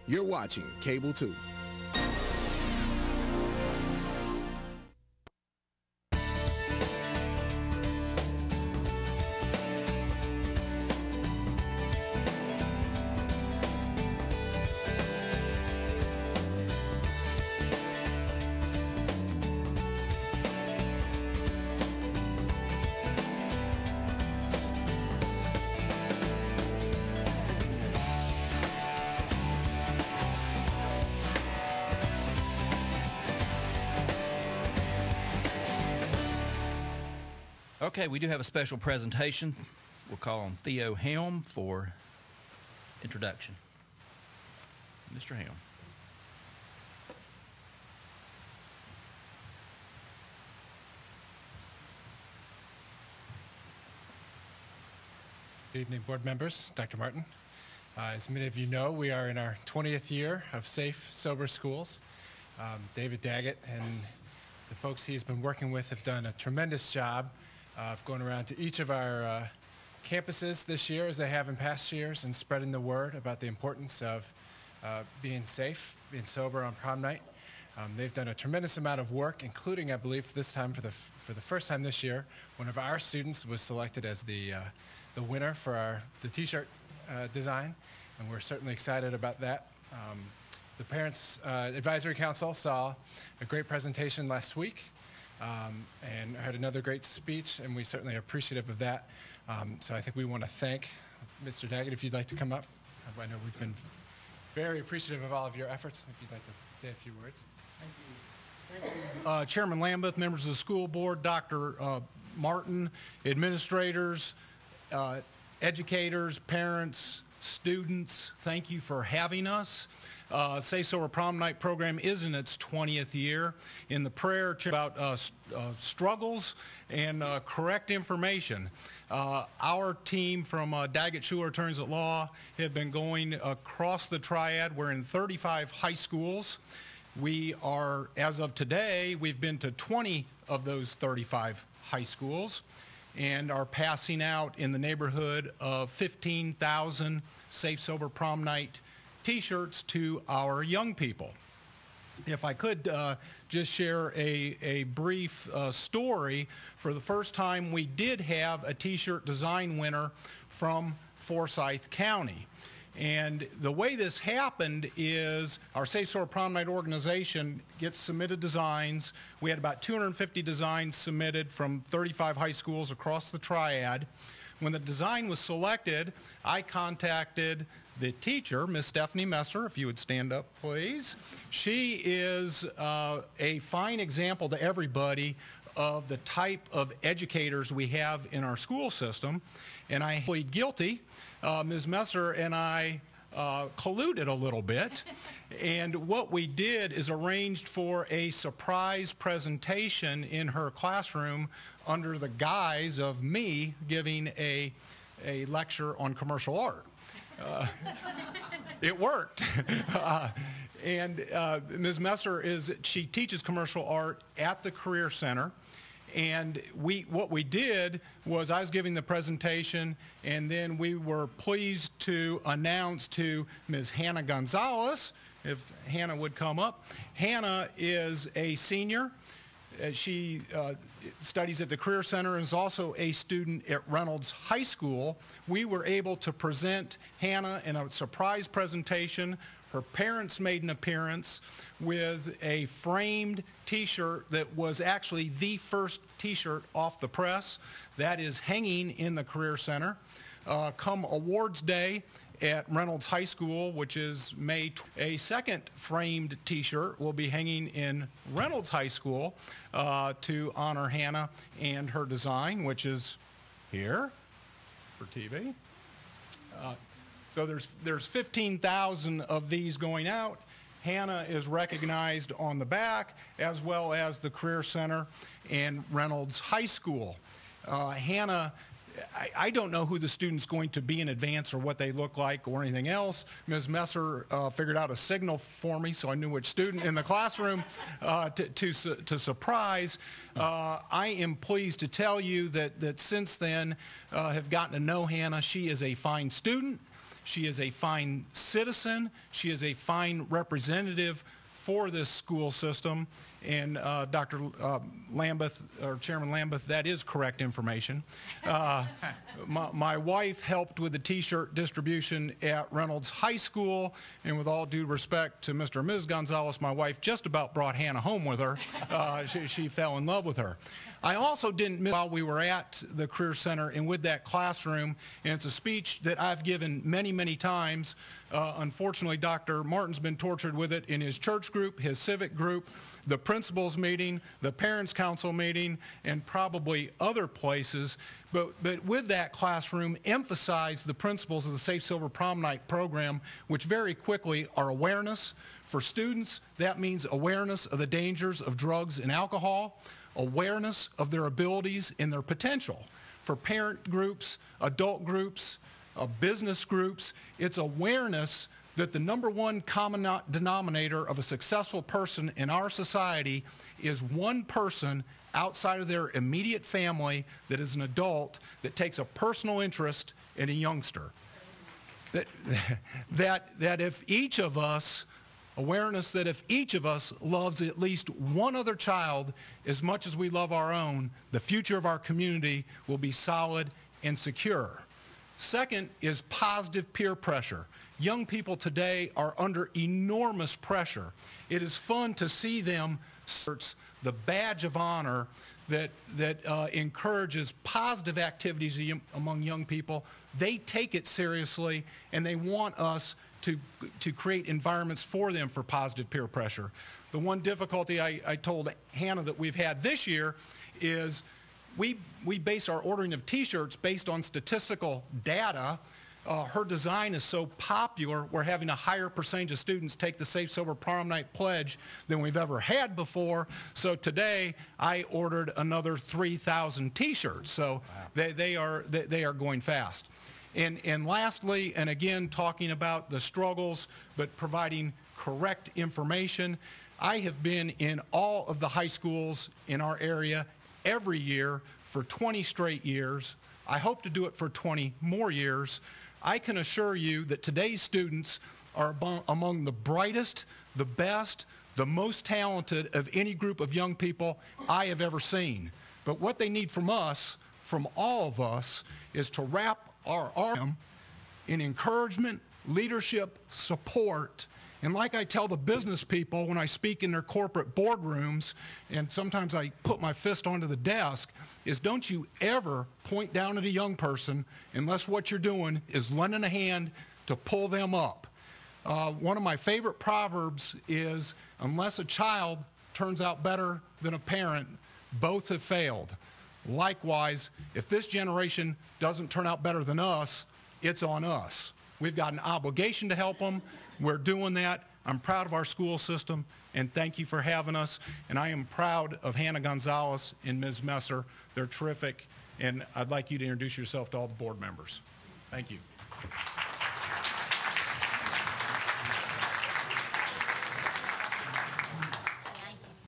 You're watching Cable 2. Okay, we do have a special presentation. We'll call on Theo Helm for introduction. Mr. Helm. Good evening, board members, Dr. Martin. As many of you know, we are in our 20th year of Safe, Sober Schools. David Daggett and the folks he's been working with have done a tremendous job of going around to each of our campuses this year, as they have in past years, and spreading the word about the importance of being safe, being sober on prom night. They've done a tremendous amount of work, including, I believe, this time for the first time this year, one of our students was selected as the winner for the T-shirt design, and we're certainly excited about that. The Parents Advisory Council saw a great presentation last week. And I heard another great speech, and we certainly are appreciative of that. So I think we want to thank Mr. Daggett, if you'd like to come up. I know we've been very appreciative of all of your efforts. If you'd like to say a few words. Thank you. Chairman Lambeth, members of the school board, Dr. Martin, administrators, educators, parents, students, thank you for having us. Safe Sober Prom Night program is in its 20th year. In the prayer about struggles and correct information, our team from Daggett, Shuler Attorneys at Law have been going across the triad. We're in 35 high schools. We are, as of today, we've been to 20 of those 35 high schools and are passing out in the neighborhood of 15,000 Safe Sober Prom Night T-shirts to our young people. If I could just share a brief story. For the first time, we did have a T-shirt design winner from Forsyth County. And the way this happened is our Safe Sober Prom Night organization gets submitted designs. We had about 250 designs submitted from 35 high schools across the triad. When the design was selected, I contacted the teacher, Miss Stephanie Messer, if you would stand up, please. She is a fine example to everybody of the type of educators we have in our school system, and I plead guilty. Ms. Messer and I colluded a little bit, and what we did is arranged for a surprise presentation in her classroom under the guise of me giving a lecture on commercial art. It worked. And Ms. Messer she teaches commercial art at the Career Center. And what we did was I was giving the presentation, and then we were pleased to announce to Ms. Hannah Gonzalez, if Hannah would come up. Hannah is a senior. She studies at the Career Center and is also a student at Reynolds High School. We were able to present Hannah in a surprise presentation. Her parents made an appearance with a framed T-shirt that was actually the first T-shirt off the press. That is hanging in the Career Center. Come Awards Day at Reynolds High School, which is May, a second framed T-shirt will be hanging in Reynolds High School to honor Hannah and her design, which is here for TV. So there's 15,000 of these going out. Hannah is recognized on the back, as well as the Career Center and Reynolds High School. Hannah, I don't know who the student's going to be in advance or what they look like or anything else. Ms. Messer figured out a signal for me, so I knew which student in the classroom to surprise. I am pleased to tell you that since then have gotten to know Hannah. She is a fine student. She is a fine citizen. She is a fine representative for this school system. And Dr. Lambeth, or Chairman Lambeth, that is correct information. My wife helped with the T-shirt distribution at Reynolds High School, and with all due respect to Mr. and Ms. Gonzalez, my wife just about brought Hannah home with her. She fell in love with her. I also didn't miss while we were at the Career Center and with that classroom, and it's a speech that I've given many, many times. Unfortunately, Dr. Martin's been tortured with it in his church group, his civic group, the principals meeting, the parents council meeting, and probably other places. But with that classroom, emphasize the principles of the Safe Sober Prom Night program, which very quickly are awareness. For students, that means awareness of the dangers of drugs and alcohol, awareness of their abilities and their potential. For parent groups, adult groups, business groups, it's awareness that the number one common denominator of a successful person in our society is one person outside of their immediate family that is an adult that takes a personal interest in a youngster. That if each of us, awareness that if each of us loves at least one other child as much as we love our own, the future of our community will be solid and secure. Second is positive peer pressure. Young people today are under enormous pressure. It is fun to see them search the badge of honor that encourages positive activities among young people. They take it seriously, and they want us to create environments for them for positive peer pressure. The one difficulty I told Hannah that we've had this year is we base our ordering of T-shirts based on statistical data. Her design is so popular, we're having a higher percentage of students take the Safe Sober Prom Night pledge than we've ever had before. So today, I ordered another 3,000 T-shirts. So wow. they are going fast. And lastly, and again, talking about the struggles, but providing correct information, I have been in all of the high schools in our area every year for 20 straight years. I hope to do it for 20 more years. I can assure you that today's students are among the brightest, the best, the most talented of any group of young people I have ever seen. But what they need from us, from all of us, is to wrap our arm in encouragement, leadership, support. And like I tell the business people when I speak in their corporate boardrooms, and sometimes I put my fist onto the desk, is don't you ever point down at a young person unless what you're doing is lending a hand to pull them up. One of my favorite proverbs is, unless a child turns out better than a parent, both have failed. Likewise, if this generation doesn't turn out better than us, it's on us. We've got an obligation to help them. We're doing that. I'm proud of our school system, and thank you for having us. And I am proud of Hannah Gonzalez and Ms. Messer. They're terrific, and I'd like you to introduce yourself to all the board members. Thank you.